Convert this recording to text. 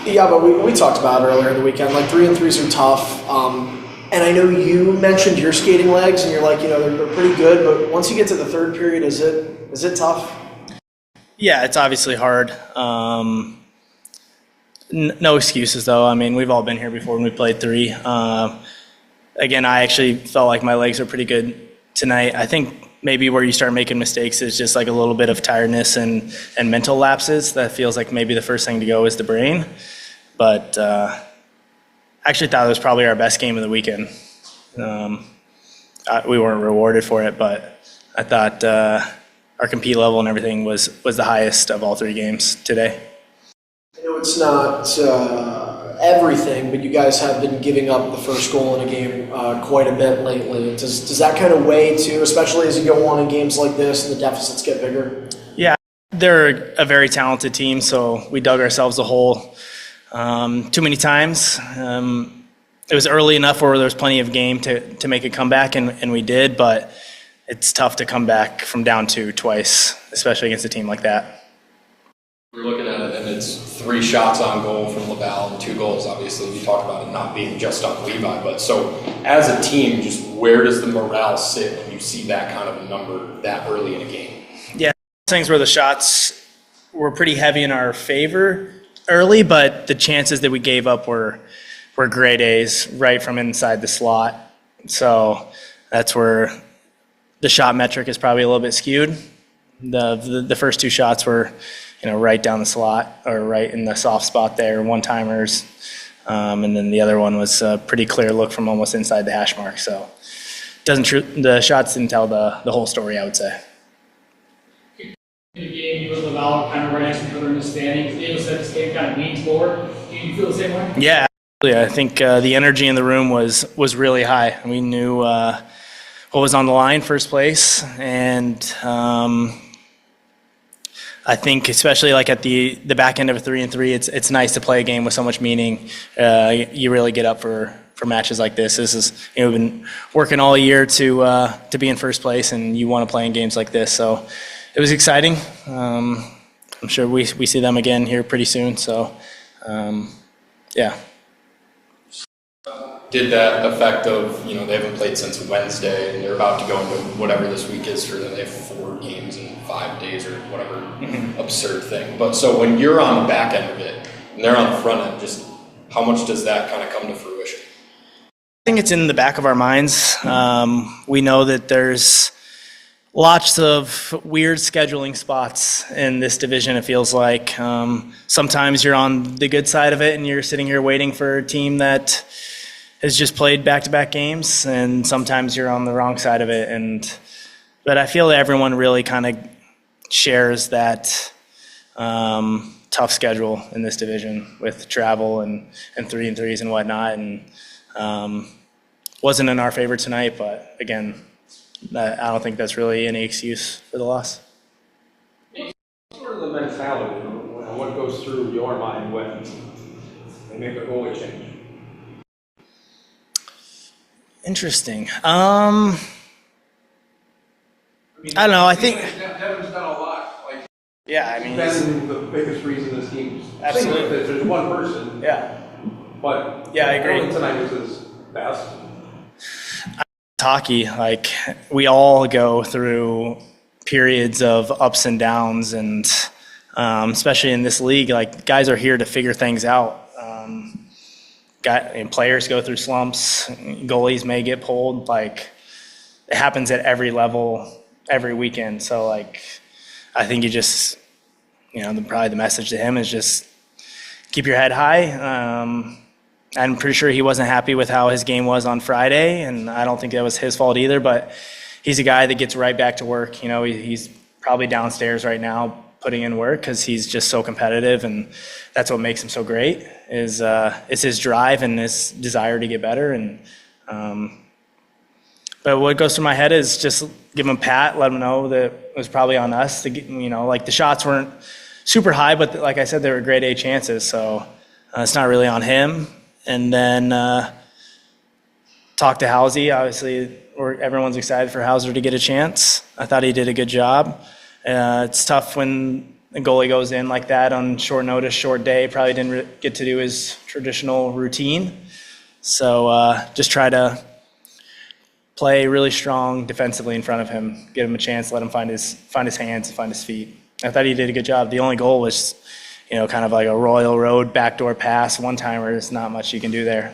Yeah, but we talked about it earlier in the weekend. Like 3-3s are tough. And I know you mentioned your skating legs, and you're like, they're pretty good. But once you get to the third period, is it tough? Yeah, it's obviously hard. No excuses though. I mean, we've all been here before when we played three. Again, I actually felt like my legs were pretty good tonight. I think maybe where you start making mistakes is just like a little bit of tiredness and mental lapses. That feels like maybe the first thing to go is the brain. But I actually thought it was probably our best game of the weekend. We weren't rewarded for it, but I thought our compete level and everything was the highest of all three games today. I know it's not everything, but you guys have been giving up the first goal in a game quite a bit lately. Does that kind of weigh too, especially as you go on in games like this and the deficits get bigger? Yeah, they're a very talented team, so we dug ourselves a hole too many times. It was early enough where there was plenty of game to make a comeback, and we did, but it's tough to come back from down two twice, especially against a team like that. We're looking at it, and it's 3 shots on goal from Laval and 2 goals. Obviously, we talked about it not being just on Levi, but so as a team, just where does the morale sit when you see that kind of a number that early in a game? Yeah, things where the shots were pretty heavy in our favor early, but the chances that we gave up were grade A's right from inside the slot. So that's where the shot metric is probably a little bit skewed. The first 2 shots were right down the slot or right in the soft spot there, one-timers. And then the other one was a pretty clear look from almost inside the hash mark. So the shots didn't tell the whole story, I would say. In the game, you and Laval kind of right next to each other in the standings. Davis said this game kind of means more. Do you feel the same way? Yeah, absolutely. I think the energy in the room was really high. We knew what was on the line, first place, and I think especially like at the back end of a 3-3, it's nice to play a game with so much meaning. You really get up for matches like this. This is we've been working all year to be in first place, and you want to play in games like this. So it was exciting. I'm sure we see them again here pretty soon. So yeah. Did that effect of, they haven't played since Wednesday and they're about to go into whatever this week is for them. They have 4 games in 5 days or whatever absurd thing. But so when you're on the back end of it and they're on the front end, just how much does that kind of come to fruition? I think it's in the back of our minds. We know that there's lots of weird scheduling spots in this division, it feels like. Sometimes you're on the good side of it and you're sitting here waiting for a team that has just played back-to-back games, and sometimes you're on the wrong side of it. But I feel that everyone really kind of shares that tough schedule in this division with travel and 3-3s and whatnot. And wasn't in our favor tonight, but again, I don't think that's really any excuse for the loss. What's sort of the mentality, what goes through your mind when they make a goalie change? Interesting. I don't know. I think Devin's done a lot. yeah. I mean, He's been the biggest reason this team's. Absolutely. There's one person. Yeah. But yeah, I agree. Tonight was his best. Hockey, like we all go through periods of ups and downs, and especially in this league, like guys are here to figure things out. And players go through slumps, goalies may get pulled, like it happens at every level, every weekend. So like, I think you just, probably the message to him is just keep your head high. I'm pretty sure he wasn't happy with how his game was on Friday, and I don't think that was his fault either, but he's a guy that gets right back to work. He's probably downstairs right now putting in work because he's just so competitive, and that's what makes him so great is his drive and his desire to get better. And but what goes through my head is just give him a pat, let him know that it was probably on us to get, like the shots weren't super high, but like I said, they were grade A chances, so it's not really on him. And then talk to Housey. Obviously, everyone's excited for Hauser to get a chance. I thought he did a good job. It's tough when the goalie goes in like that on short notice, short day, probably didn't get to do his traditional routine. So just try to play really strong defensively in front of him, give him a chance, let him find his hands and find his feet. I thought he did a good job. The only goal was, kind of like a Royal Road backdoor pass, one-timer. There's not much you can do there.